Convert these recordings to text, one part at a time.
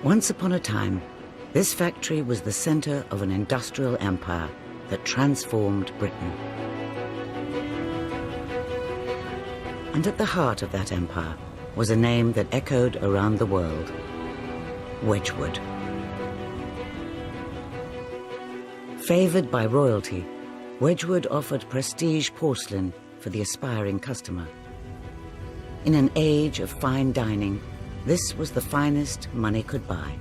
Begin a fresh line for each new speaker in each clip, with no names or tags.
Once upon a time, this factory was the centre of an industrial empire that transformed Britain. And at the heart of that empire was a name that echoed around the world: Wedgwood. Favoured by royalty, Wedgwood offered prestige porcelain for the aspiring customer. In an age of fine dining, this was the finest money could buy.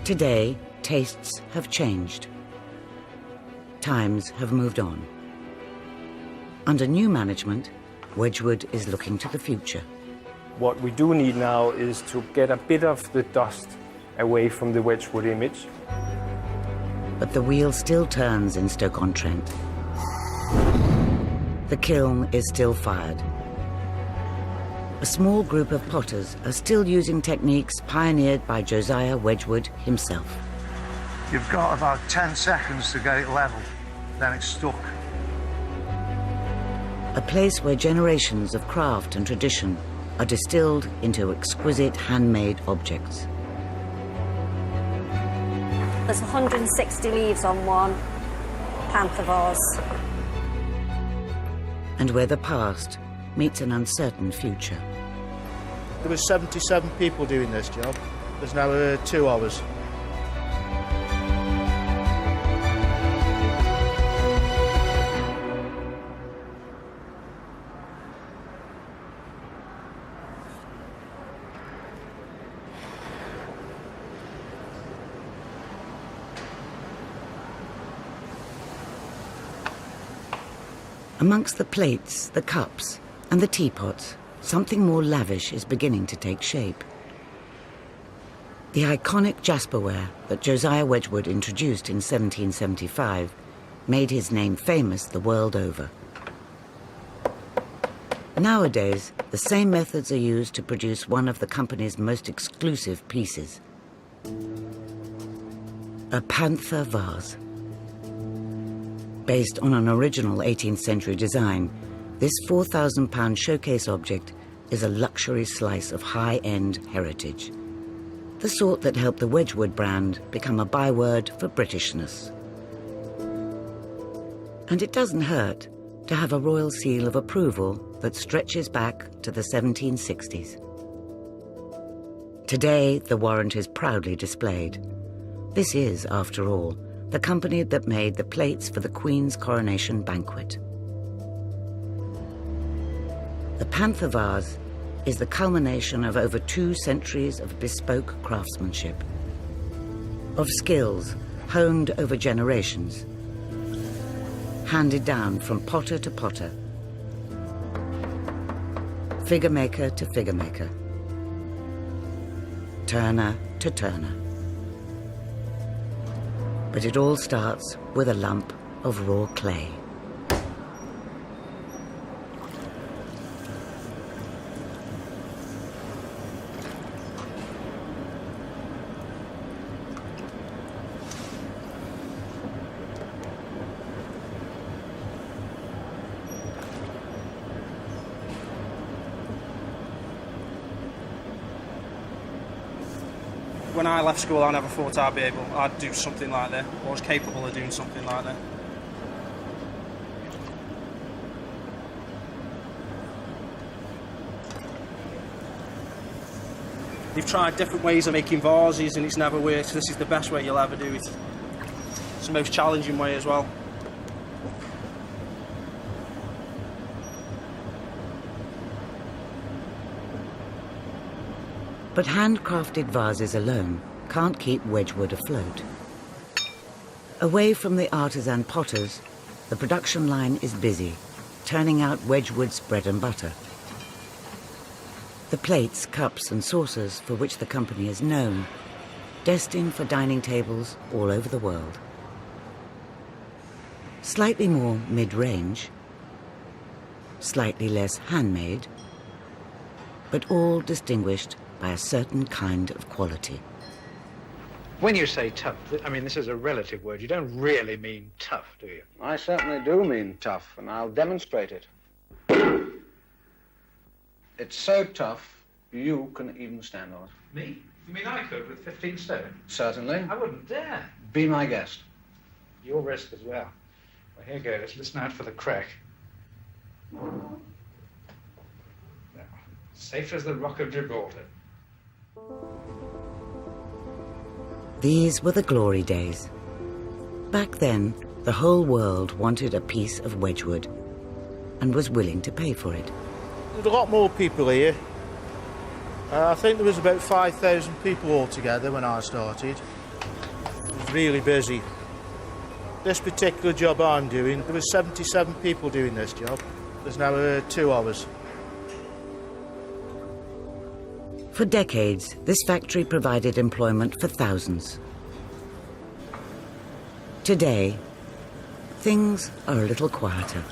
Today, tastes have changed. Times have moved on. Under new management, Wedgwood is looking to the future.
What we do need now is to get a bit of the dust away from the Wedgwood image.
But the wheel still turns in Stoke-on-Trent. The kiln is still fired. A small group of potters are still using techniques pioneered by Josiah Wedgwood himself.
You've got about 10 seconds to get it level, then it's stuck.
A place where generations of craft and tradition are distilled into exquisite handmade objects.
There's 160 leaves on one panther vase.
And where the past meets an uncertain future.
There were 77 people doing this job. There's now 2 of us.
Amongst the plates, the cups, and the teapots, something more lavish is beginning to take shape. The iconic jasperware that Josiah Wedgwood introduced in 1775 made his name famous the world over. Nowadays, the same methods are used to produce one of the company's most exclusive pieces: a panther vase. Based on an original 18th century design, this £4,000 showcase object is a luxury slice of high-end heritage. The sort that helped the Wedgwood brand become a byword for Britishness. And it doesn't hurt to have a royal seal of approval that stretches back to the 1760s. Today, the warrant is proudly displayed. This is, after all, the company that made the plates for the Queen's coronation banquet. The panther vase is the culmination of over 2 centuries of bespoke craftsmanship, of skills honed over generations, handed down from potter to potter, figure maker to figure maker, turner to turner. But it all starts with a lump of raw clay.
When I left school, I never thought I'd do something like that, or was capable of doing something like that. They've tried different ways of making vases and it's never worked. This is the best way you'll ever do it. It's the most challenging way as well.
But handcrafted vases alone can't keep Wedgwood afloat. Away from the artisan potters, the production line is busy, turning out Wedgwood's bread and butter. The plates, cups and saucers for which the company is known, destined for dining tables all over the world. Slightly more mid-range, slightly less handmade, but all distinguished by a certain kind of quality.
When you say tough, I mean, this is a relative word. You don't really mean tough, do you?
I certainly do mean tough, and I'll demonstrate it. It's so tough, You can even stand on it.
Me? You mean I could with 15 stone?
Certainly.
I wouldn't dare.
Be my guest.
Your risk as well. Well, here goes. Listen out for the crack. Now, safe as the Rock of Gibraltar.
These were the glory days. Back then, the whole world wanted a piece of Wedgwood and was willing to pay for it.
There's a lot more people here. I think there was about 5,000 people altogether when I started. It was really busy. This particular job I'm doing, there was 77 people doing this job. There's now 2 of us.
For decades, this factory provided employment for thousands. Today, things are a little quieter.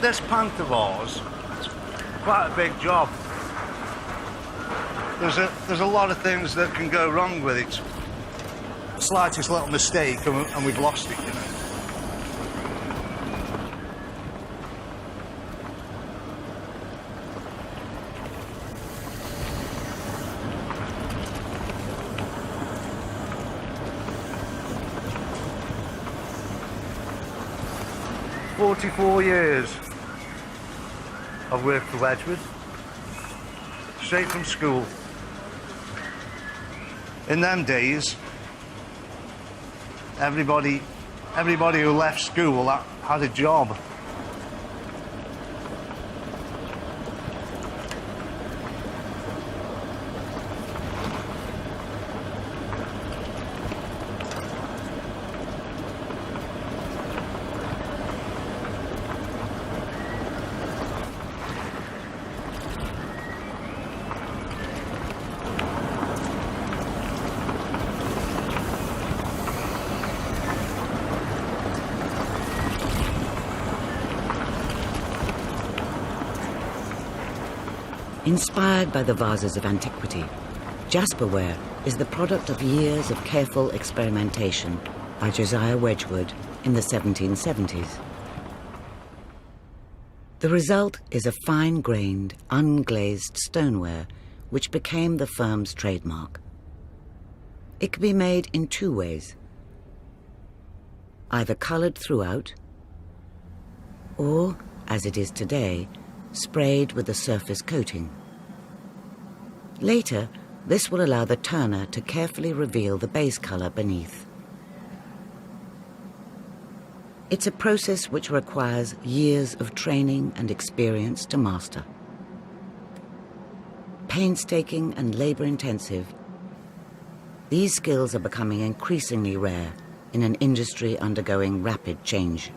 This pant of ours, it's quite a big job. There's a lot of things that can go wrong with it. The slightest little mistake and we've lost it, you know. "44 years I've worked for Wedgwood, straight from school. In them days, everybody who left school had a job.
Inspired by the vases of antiquity, jasperware is the product of years of careful experimentation by Josiah Wedgwood in the 1770s. The result is a fine-grained, unglazed stoneware which became the firm's trademark. It can be made in 2 ways, either coloured throughout or, as it is today, sprayed with a surface coating. Later, this will allow the turner to carefully reveal the base colour beneath. It's a process which requires years of training and experience to master. Painstaking and labour-intensive, these skills are becoming increasingly rare in an industry undergoing rapid change.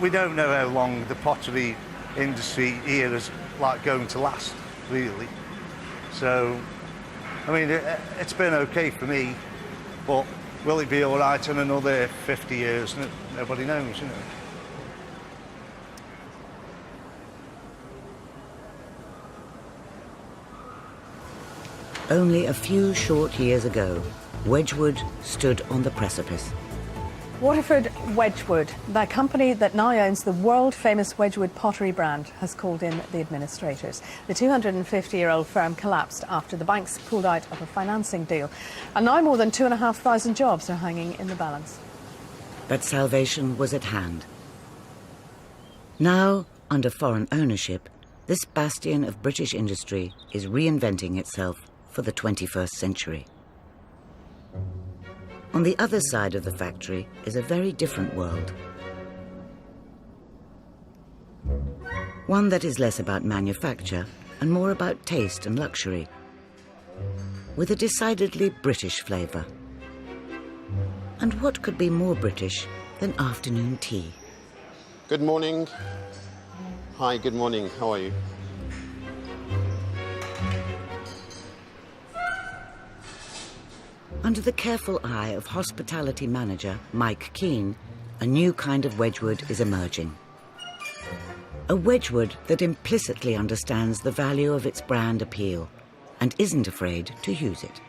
We don't know how long the pottery industry here is going to last, really. So, I mean, it's been okay for me, but will it be all right in another 50 years? Nobody knows, you know.
Only a few short years ago, Wedgwood stood on the precipice.
Waterford Wedgwood, the company that now owns the world-famous Wedgwood pottery brand, has called in the administrators. The 250-year-old firm collapsed after the banks pulled out of a financing deal. And now more than 2,500 jobs are hanging in the balance.
But salvation was at hand. Now, under foreign ownership, this bastion of British industry is reinventing itself for the 21st century. On the other side of the factory is a very different world. One that is less about manufacture and more about taste and luxury, with a decidedly British flavour. And what could be more British than afternoon tea?
Good morning. Hi, good morning. How are you?
Under the careful eye of hospitality manager Mike Keane, a new kind of Wedgwood is emerging. A Wedgwood that implicitly understands the value of its brand appeal and isn't afraid to use it.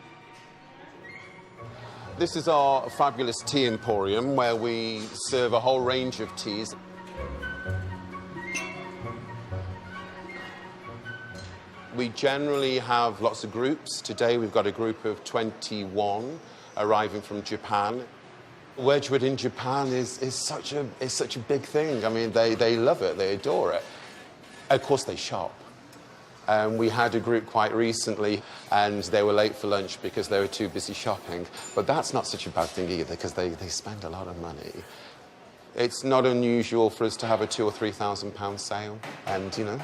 This is our fabulous tea emporium where we serve a whole range of teas. We generally have lots of groups. Today we've got a group of 21 arriving from Japan. Wedgwood in Japan is such a big thing. I mean, they love it, they adore it. Of course, they shop. We had a group quite recently, and they were late for lunch because they were too busy shopping. But that's not such a bad thing either, because they spend a lot of money. It's not unusual for us to have a £2,000 or £3,000 sale, and, you know,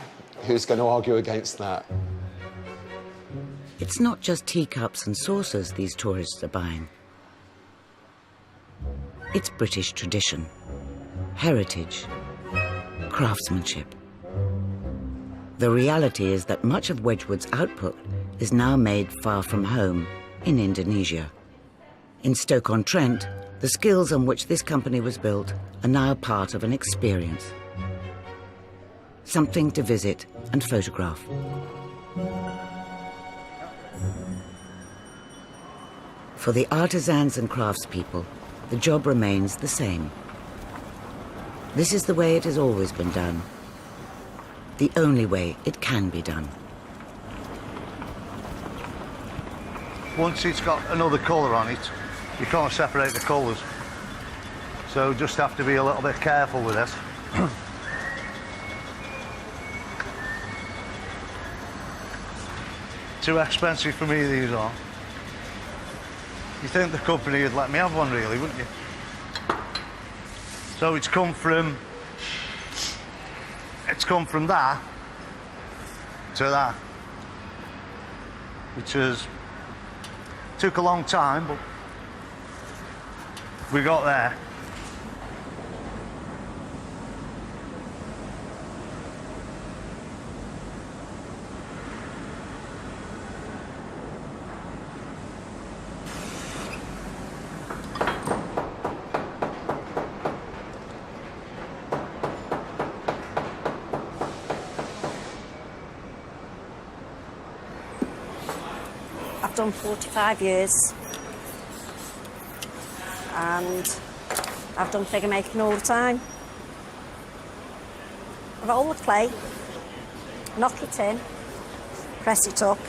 who's going to argue against that?
It's not just teacups and saucers these tourists are buying. It's British tradition, heritage, craftsmanship. The reality is that much of Wedgwood's output is now made far from home, in Indonesia. In Stoke-on-Trent, the skills on which this company was built are now part of an experience. Something to visit and photograph. For the artisans and craftspeople, the job remains the same. This is the way it has always been done. The only way it can be done.
Once it's got another colour on it, you can't separate the colours. So just have to be a little bit careful with this. Too expensive for me, these are. You think the company would let me have one, really, wouldn't you? So it's come from that to that, which took a long time, but we got there.
I've done 45 years and I've done figure making all the time. I roll the clay, knock it in, press it up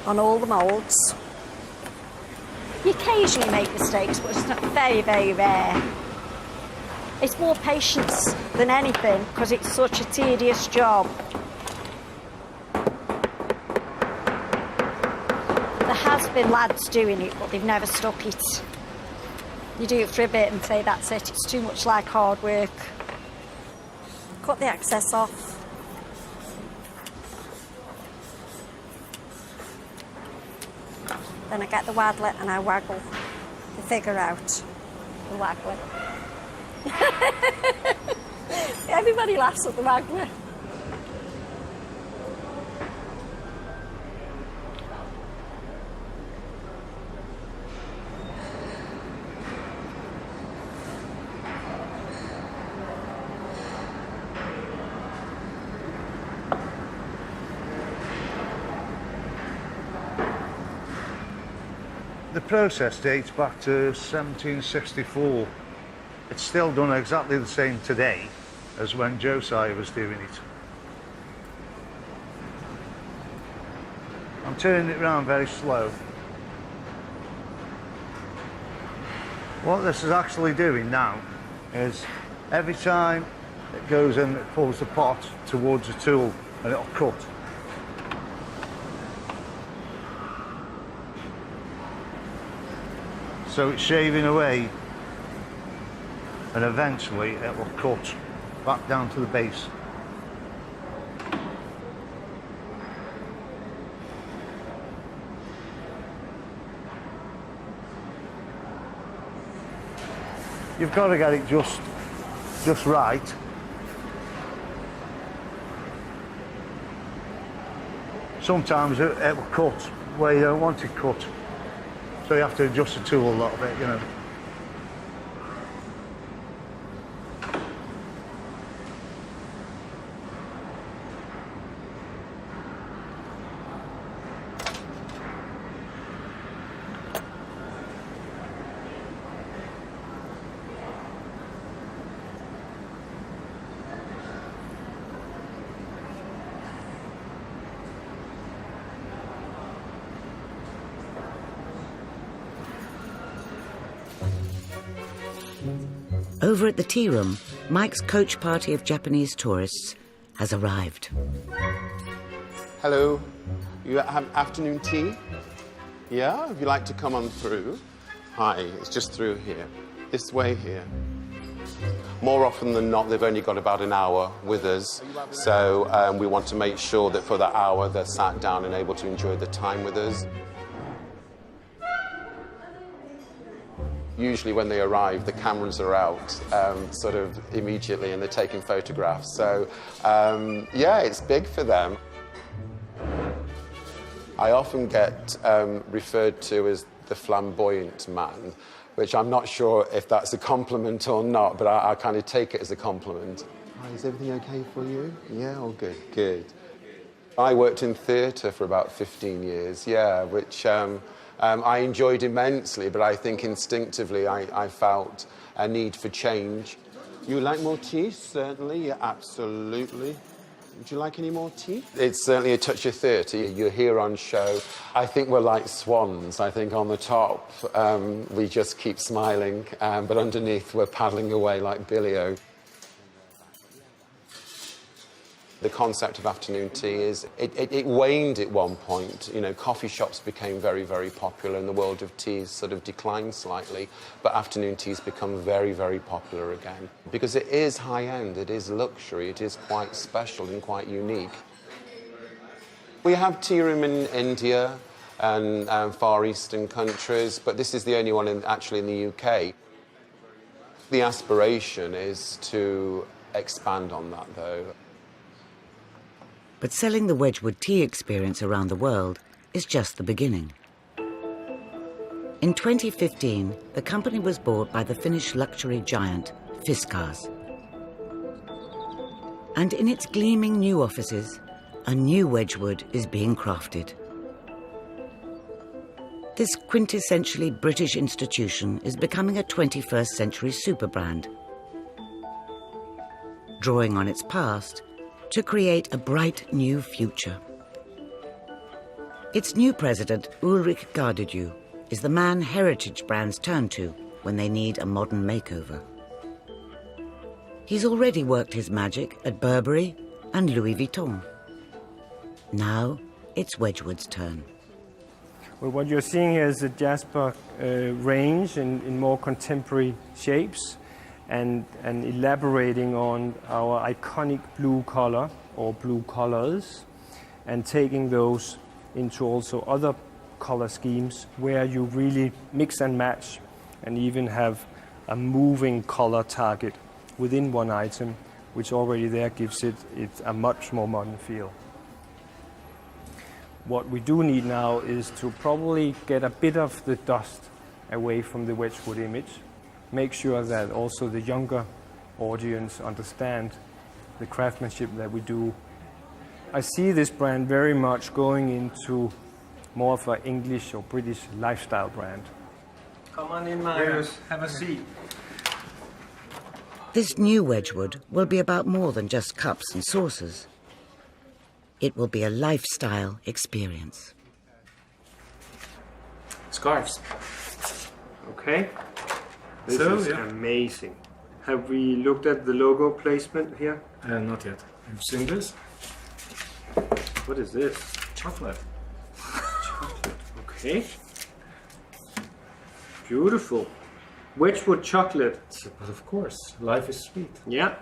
on all the moulds. You occasionally make mistakes, but it's not very, very rare. It's more patience than anything because it's such a tedious job. There has been lads doing it, but they've never stuck it. You do it for a bit and say, that's it, it's too much like hard work. Cut the excess off. Then I get the waddler and I waggle the figure out. The waggler. Everybody laughs at the waggler.
The process dates back to 1764. It's still done exactly the same today as when Josiah was doing it. I'm turning it around very slow. What this is actually doing now is every time it goes in, it pulls the pot towards the tool and it'll cut. So it's shaving away and eventually it will cut back down to the base. You've got to get it just right. Sometimes it will cut where you don't want it cut. So you have to adjust the tool a little bit, you know.
Over at the tea room, Mike's coach party of Japanese tourists has arrived.
Hello. You have afternoon tea? Yeah? If you'd like to come on through. Hi, it's just through here. This way here. More often than not, they've only got about an hour with us. So we want to make sure that for that hour, they're sat down and able to enjoy the time with us. Usually when they arrive, the cameras are out sort of immediately and they're taking photographs. So, yeah, it's big for them. I often get referred to as the flamboyant man, which I'm not sure if that's a compliment or not, but I kind of take it as a compliment. Hi, is everything okay for you? Yeah, all good, good. I worked in theatre for about 15 years, yeah, which I enjoyed immensely, but I think instinctively I felt a need for change. You like more tea? Certainly, yeah, absolutely. Would you like any more tea? It's certainly a touch of theatre. You're here on show. I think we're like swans. I think on the top we just keep smiling, but underneath we're paddling away like billy-o. The concept of afternoon tea is, it waned at one point. You know, coffee shops became very, very popular and the world of tea sort of declined slightly, but afternoon tea's become very, very popular again. Because it is high-end, it is luxury, it is quite special and quite unique. We have tea room in India and Far Eastern countries, but this is the only one actually in the UK. The aspiration is to expand on that, though.
But selling the Wedgwood tea experience around the world is just the beginning. In 2015, the company was bought by the Finnish luxury giant Fiskars. And in its gleaming new offices, a new Wedgwood is being crafted. This quintessentially British institution is becoming a 21st century super brand, drawing on its past to create a bright new future. Its new president, Ulrich Gardedew, is the man heritage brands turn to when they need a modern makeover. He's already worked his magic at Burberry and Louis Vuitton. Now it's Wedgwood's turn.
Well, what you're seeing here is the Jasper range in more contemporary shapes. And elaborating on our iconic blue color or blue colors and taking those into also other color schemes where you really mix and match and even have a moving color target within one item, which already there gives it a much more modern feel. What we do need now is to probably get a bit of the dust away from the Wedgwood image. Make sure that also the younger audience understand the craftsmanship that we do. I see this brand very much going into more of an English or British lifestyle brand. Come on in, Marius. Have a seat.
This new Wedgwood will be about more than just cups and saucers. It will be a lifestyle experience.
Scarves. Okay. This is amazing. Have we looked at the logo placement here?
Not yet. You've seen this?
What is this?
Chocolate.
Chocolate. Okay. Beautiful. Wedgwood chocolate.
But of course, life is sweet.
Yeah.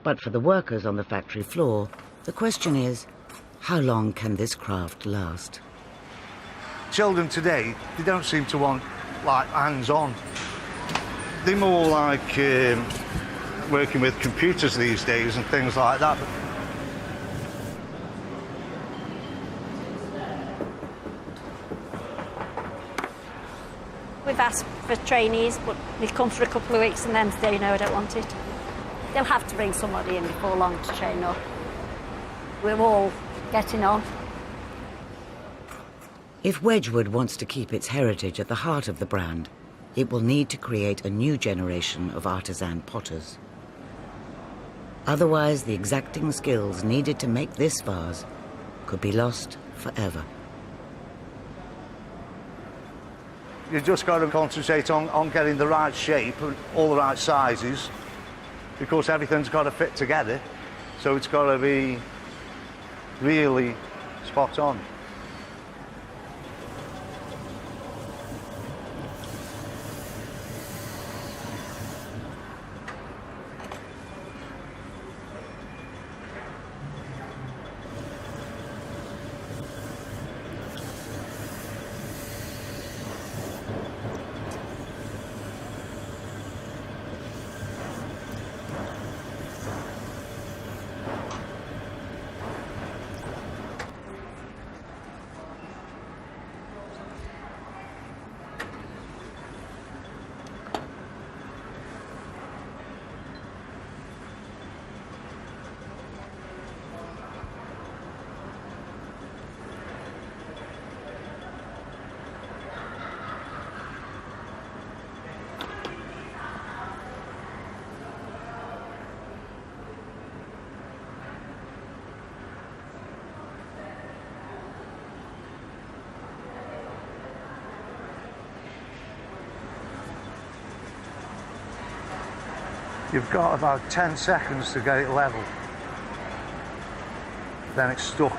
But for the workers on the factory floor, The question is, how long can this craft last?
Children today, they don't seem to want, like, hands-on. They're more like working with computers these days and things like that.
We've asked for trainees, but they come for a couple of weeks and then say, no, I don't want it. They'll have to bring somebody in before long to train up. We're all getting on.
If Wedgwood wants to keep its heritage at the heart of the brand, it will need to create a new generation of artisan potters. Otherwise, the exacting skills needed to make this vase could be lost forever.
You've just got to concentrate on getting the right shape and all the right sizes, because everything's got to fit together, so it's got to be really spot on. You've got about 10 seconds to get it level. Then it's stuck.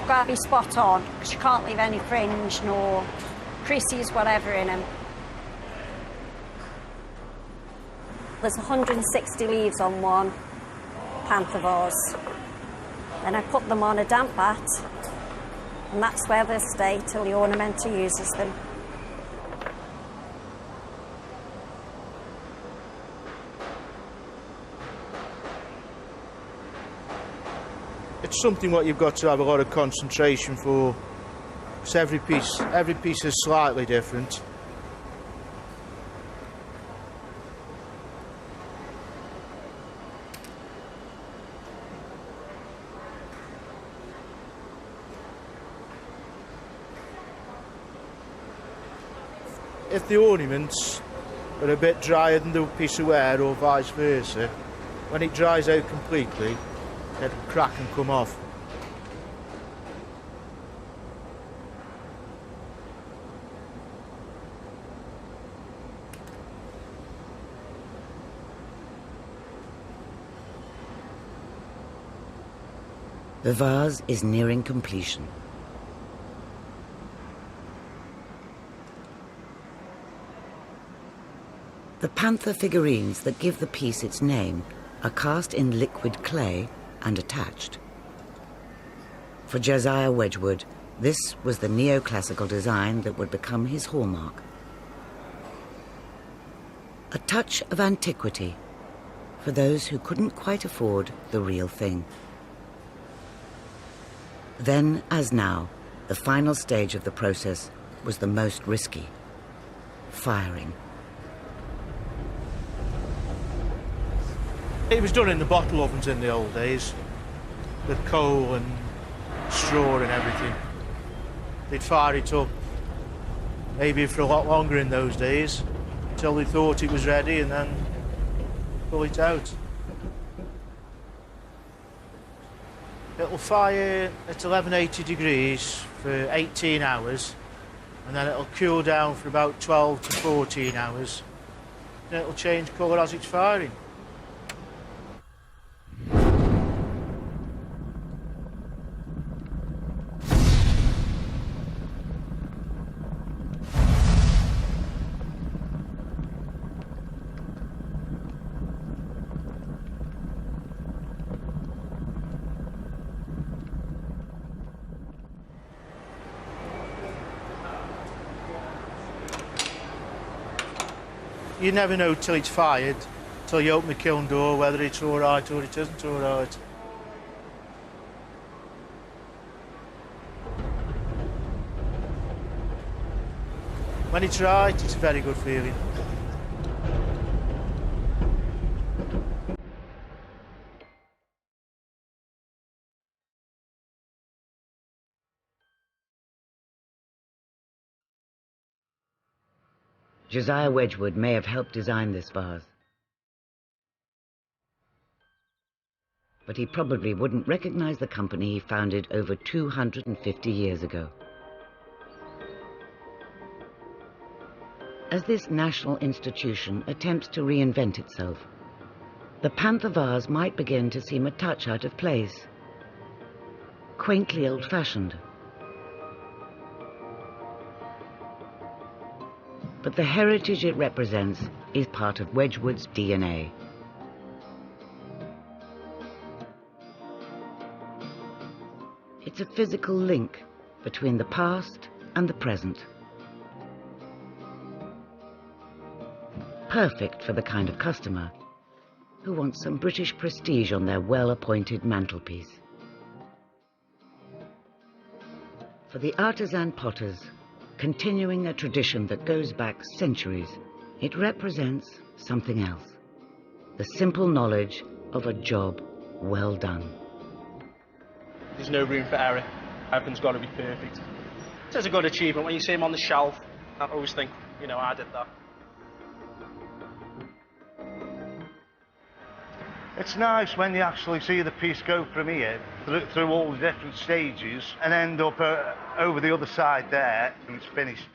Got to be spot on, because you can't leave any fringe nor creases, whatever in them. There's 160 leaves on one panther vase. Then I put them on a damp mat, and that's where they'll stay till the ornamenter uses them.
It's something what you've got to have a lot of concentration for, because every piece is slightly different. If the ornaments are a bit drier than the piece of ware or vice versa, when it dries out completely, it'll crack and come off.
The vase is nearing completion. The panther figurines that give the piece its name are cast in liquid clay and attached. For Josiah Wedgwood, this was the neoclassical design that would become his hallmark. A touch of antiquity for those who couldn't quite afford the real thing. Then, as now, the final stage of the process was the most risky: firing.
It was done in the bottle ovens in the old days, with coal and straw and everything. They'd fire it up, maybe for a lot longer in those days, until they thought it was ready and then pull it out. It'll fire at 1180 degrees for 18 hours, and then it'll cool down for about 12 to 14 hours, and it'll change colour as it's firing. You never know till it's fired, till you open the kiln door, whether it's all right or it isn't all right. When it's right, it's a very good feeling.
Josiah Wedgwood may have helped design this vase, but he probably wouldn't recognize the company he founded over 250 years ago. As this national institution attempts to reinvent itself, the Panther vase might begin to seem a touch out of place, quaintly old-fashioned. But the heritage it represents is part of Wedgwood's DNA. It's a physical link between the past and the present. Perfect for the kind of customer who wants some British prestige on their well-appointed mantelpiece. For the artisan potters, continuing a tradition that goes back centuries, it represents something else. The simple knowledge of a job well done.
There's no room for error. Everything's got to be perfect. It's a good achievement. When you see them on the shelf, I always think, you know, I did that.
It's nice when you actually see the piece go from here through all the different stages and end up over the other side there and it's finished.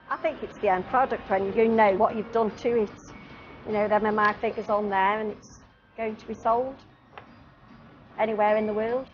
I think it's the end product when you know what you've done to it. You know, then my figure's on there and it's going to be sold anywhere in the world.